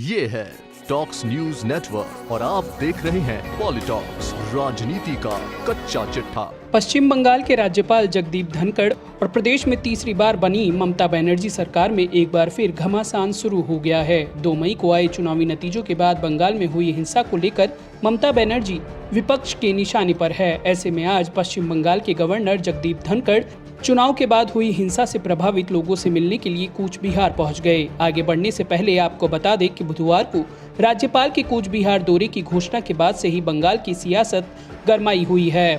ये है talks news network और आप देख रहे हैं पॉलिटॉक्स, राजनीति का कच्चा चिट्ठा। पश्चिम बंगाल के राज्यपाल जगदीप धनखड़ और प्रदेश में तीसरी बार बनी ममता बनर्जी सरकार में एक बार फिर घमासान शुरू हो गया है। 2 मई को आए चुनावी नतीजों के बाद बंगाल में हुई हिंसा को लेकर ममता बनर्जी विपक्ष के निशाने पर है। ऐसे में आज पश्चिम बंगाल के गवर्नर जगदीप धनखड़ चुनाव के बाद हुई हिंसा से प्रभावित लोगों से मिलने के लिए कूच बिहार पहुंच गए। आगे बढ़ने से पहले आपको बता दें कि बुधवार को राज्यपाल के कूच बिहार दौरे की घोषणा के बाद से ही बंगाल की सियासत गरमाई हुई है।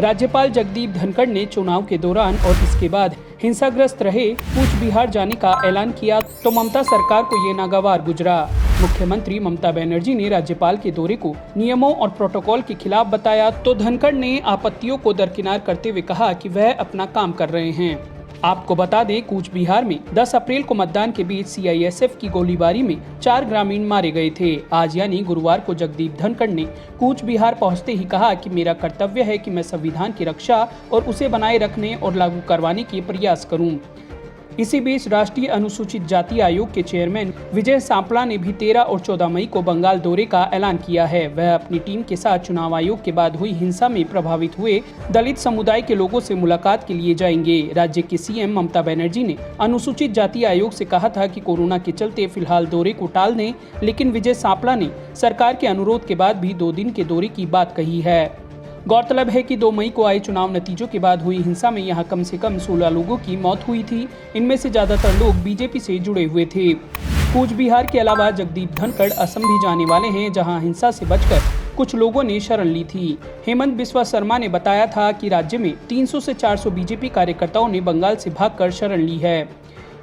राज्यपाल जगदीप धनखड़ ने चुनाव के दौरान और इसके बाद हिंसाग्रस्त रहे कूच बिहार जाने का ऐलान किया तो ममता सरकार को ये नागवार गुजरा। मुख्यमंत्री ममता बनर्जी ने राज्यपाल के दौरे को नियमों और प्रोटोकॉल के खिलाफ बताया तो धनखड़ ने आपत्तियों को दरकिनार करते हुए कहा कि वह अपना काम कर रहे हैं। आपको बता दें, कूच बिहार में 10 अप्रैल को मतदान के बीच सीआईएसएफ की गोलीबारी में 4 ग्रामीण मारे गए थे। आज यानी गुरुवार को जगदीप धनखड़ ने कूच बिहार पहुंचते ही कहा कि मेरा कर्तव्य है कि मैं संविधान की रक्षा और उसे बनाए रखने और लागू करवाने के प्रयास करूं। इसी बीच राष्ट्रीय अनुसूचित जाति आयोग के चेयरमैन विजय सांपला ने भी 13 और 14 मई को बंगाल दौरे का ऐलान किया है। वह अपनी टीम के साथ चुनाव आयोग के बाद हुई हिंसा में प्रभावित हुए दलित समुदाय के लोगों से मुलाकात के लिए जाएंगे। राज्य की सीएम ममता बनर्जी ने अनुसूचित जाति आयोग से कहा था कि कोरोना के चलते फिलहाल दौरे को टाल दें, लेकिन विजय सांपला ने सरकार के अनुरोध के बाद भी 2 दिन के दौरे की बात कही है। गौरतलब है कि 2 मई को आए चुनाव नतीजों के बाद हुई हिंसा में यहां कम से कम 16 लोगों की मौत हुई थी। इनमें से ज्यादातर लोग बीजेपी से जुड़े हुए थे। कूच बिहार के अलावा जगदीप धनखड़ असम भी जाने वाले हैं, जहां हिंसा से बचकर कुछ लोगों ने शरण ली थी। हेमंत बिस्वा शर्मा ने बताया था कि राज्य में 300 से 400 बीजेपी कार्यकर्ताओं ने बंगाल से भागकर शरण ली है।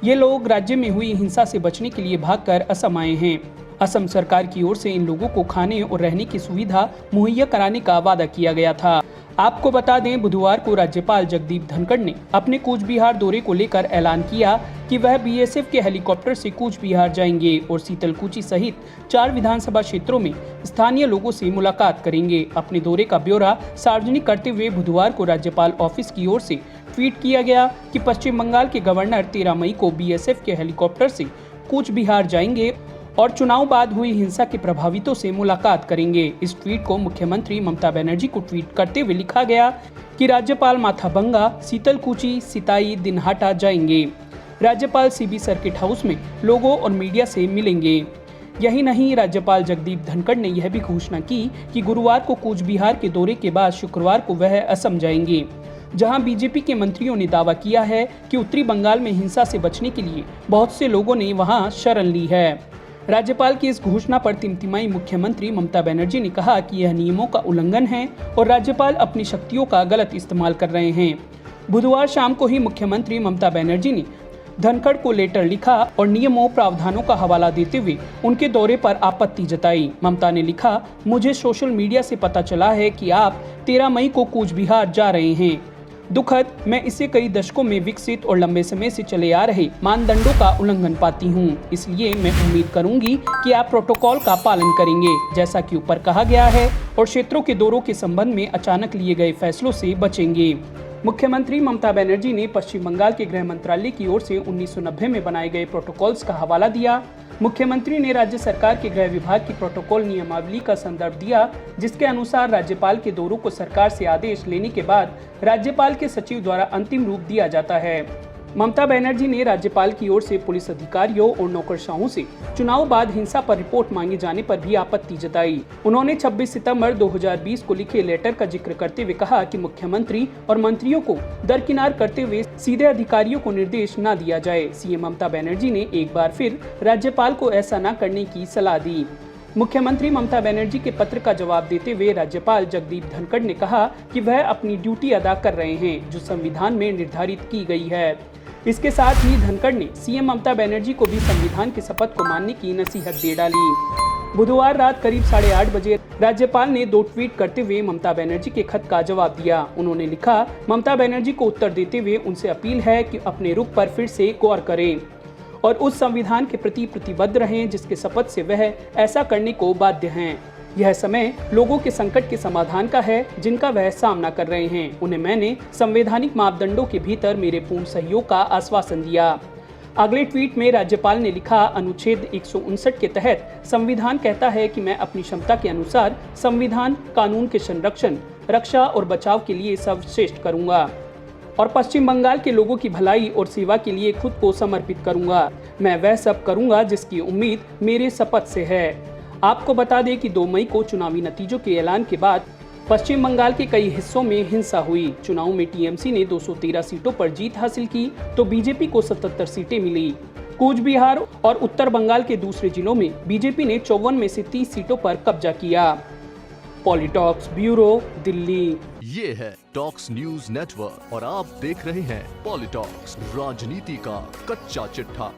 ये लोग राज्य में हुई हिंसा से बचने के लिए भागकर असम आए हैं। असम सरकार की ओर से इन लोगों को खाने और रहने की सुविधा मुहैया कराने का वादा किया गया था। आपको बता दें, बुधवार को राज्यपाल जगदीप धनखड़ ने अपने कूच बिहार दौरे को लेकर ऐलान किया कि वह बीएसएफ के हेलीकॉप्टर से कूच बिहार जाएंगे और सीतलकुची सहित 4 विधानसभा क्षेत्रों में स्थानीय लोगों से मुलाकात करेंगे। अपने दौरे का ब्यौरा सार्वजनिक करते हुए बुधवार को राज्यपाल ऑफिस की ओर से ट्वीट किया गया कि पश्चिम बंगाल के गवर्नर 13 मई को बीएसएफ के हेलीकॉप्टर से कूच बिहार जाएंगे और चुनाव बाद हुई हिंसा के प्रभावितों से मुलाकात करेंगे। इस ट्वीट को मुख्यमंत्री ममता बनर्जी को ट्वीट करते हुए लिखा गया कि राज्यपाल माथाभंगा, सीतलकुची, सिताई, दिनहाटा जाएंगे। राज्यपाल सीबी सर्किट हाउस में लोगों और मीडिया से मिलेंगे। यही नहीं, राज्यपाल जगदीप धनखड़ ने यह भी घोषणा की कि गुरुवार को कूच बिहार के दौरे के बाद शुक्रवार को वह असम जाएंगे, जहां बीजेपी के मंत्रियों ने दावा किया है कि उत्तरी बंगाल में हिंसा से बचने के लिए बहुत से लोगों ने वहां शरण ली है। राज्यपाल की इस घोषणा पर तिमतिमाई मुख्यमंत्री ममता बनर्जी ने कहा कि यह नियमों का उल्लंघन है और राज्यपाल अपनी शक्तियों का गलत इस्तेमाल कर रहे हैं। बुधवार शाम को ही मुख्यमंत्री ममता बनर्जी ने धनखड़ को लेटर लिखा और नियमों प्रावधानों का हवाला देते हुए उनके दौरे पर आपत्ति जताई। ममता ने लिखा, मुझे सोशल मीडिया से पता चला है कि आप 13 मई को कूच बिहार जा रहे हैं। दुखद, मैं इसे कई दशकों में विकसित और लंबे समय से चले आ रहे मानदंडों का उल्लंघन पाती हूँ। इसलिए मैं उम्मीद करूंगी कि आप प्रोटोकॉल का पालन करेंगे, जैसा कि ऊपर कहा गया है, और क्षेत्रों के दौरों के संबंध में अचानक लिए गए फैसलों से बचेंगे। मुख्यमंत्री ममता बनर्जी ने पश्चिम बंगाल के गृह मंत्रालय की ओर से 1990 में बनाए गए प्रोटोकॉल्स का हवाला दिया। मुख्यमंत्री ने राज्य सरकार के गृह विभाग की प्रोटोकॉल नियमावली का संदर्भ दिया, जिसके अनुसार राज्यपाल के दौरों को सरकार से आदेश लेने के बाद राज्यपाल के सचिव द्वारा अंतिम रूप दिया जाता है। ममता बनर्जी ने राज्यपाल की ओर से पुलिस अधिकारियों और नौकरशाहों से चुनाव बाद हिंसा पर रिपोर्ट मांगे जाने पर भी आपत्ति जताई। उन्होंने 26 सितंबर 2020 को लिखे लेटर का जिक्र करते हुए कहा कि मुख्यमंत्री और मंत्रियों को दरकिनार करते हुए सीधे अधिकारियों को निर्देश न दिया जाए। सीएम ममता बनर्जी ने एक बार फिर राज्यपाल को ऐसा न करने की सलाह दी। मुख्यमंत्री ममता बनर्जी के पत्र का जवाब देते हुए राज्यपाल जगदीप धनखड़ ने कहा कि वह अपनी ड्यूटी अदा कर रहे हैं, जो संविधान में निर्धारित की गई है। इसके साथ ही धनखड़ ने सीएम ममता बनर्जी को भी संविधान की शपथ को मानने की नसीहत दे डाली। बुधवार रात करीब 8:30 बजे राज्यपाल ने 2 ट्वीट करते हुए ममता बनर्जी के खत का जवाब दिया। उन्होंने लिखा, ममता बनर्जी को उत्तर देते हुए उनसे अपील है कि अपने रुख पर फिर से गौर करें और उस संविधान के प्रति प्रतिबद्ध रहें जिसके शपथ से वह ऐसा करने को बाध्य हैं। यह समय लोगों के संकट के समाधान का है जिनका वह सामना कर रहे हैं। उन्हें मैंने संवैधानिक मापदंडों के भीतर मेरे पूर्ण सहयोग का आश्वासन दिया। अगले ट्वीट में राज्यपाल ने लिखा, अनुच्छेद 159 के तहत संविधान कहता है कि मैं अपनी क्षमता के अनुसार संविधान, कानून के संरक्षण, रक्षा और बचाव के लिए सर्वश्रेष्ठ करूंगा और पश्चिम बंगाल के लोगों की भलाई और सेवा के लिए खुद को समर्पित करूंगा। मैं वह सब करूंगा जिसकी उम्मीद मेरे शपथ से है। आपको बता दें कि 2 मई को चुनावी नतीजों के ऐलान के बाद पश्चिम बंगाल के कई हिस्सों में हिंसा हुई। चुनाव में टीएमसी ने 213 सीटों पर जीत हासिल की तो बीजेपी को 77 सीटें मिली। कूच बिहार और उत्तर बंगाल के दूसरे जिलों में बीजेपी ने 54 में से 30 सीटों पर कब्जा किया। पॉलिटॉक्स ब्यूरो, दिल्ली। ये है टॉक्स न्यूज नेटवर्क और आप देख रहे हैं पॉलिटॉक्स, राजनीति का कच्चा चिट्ठा।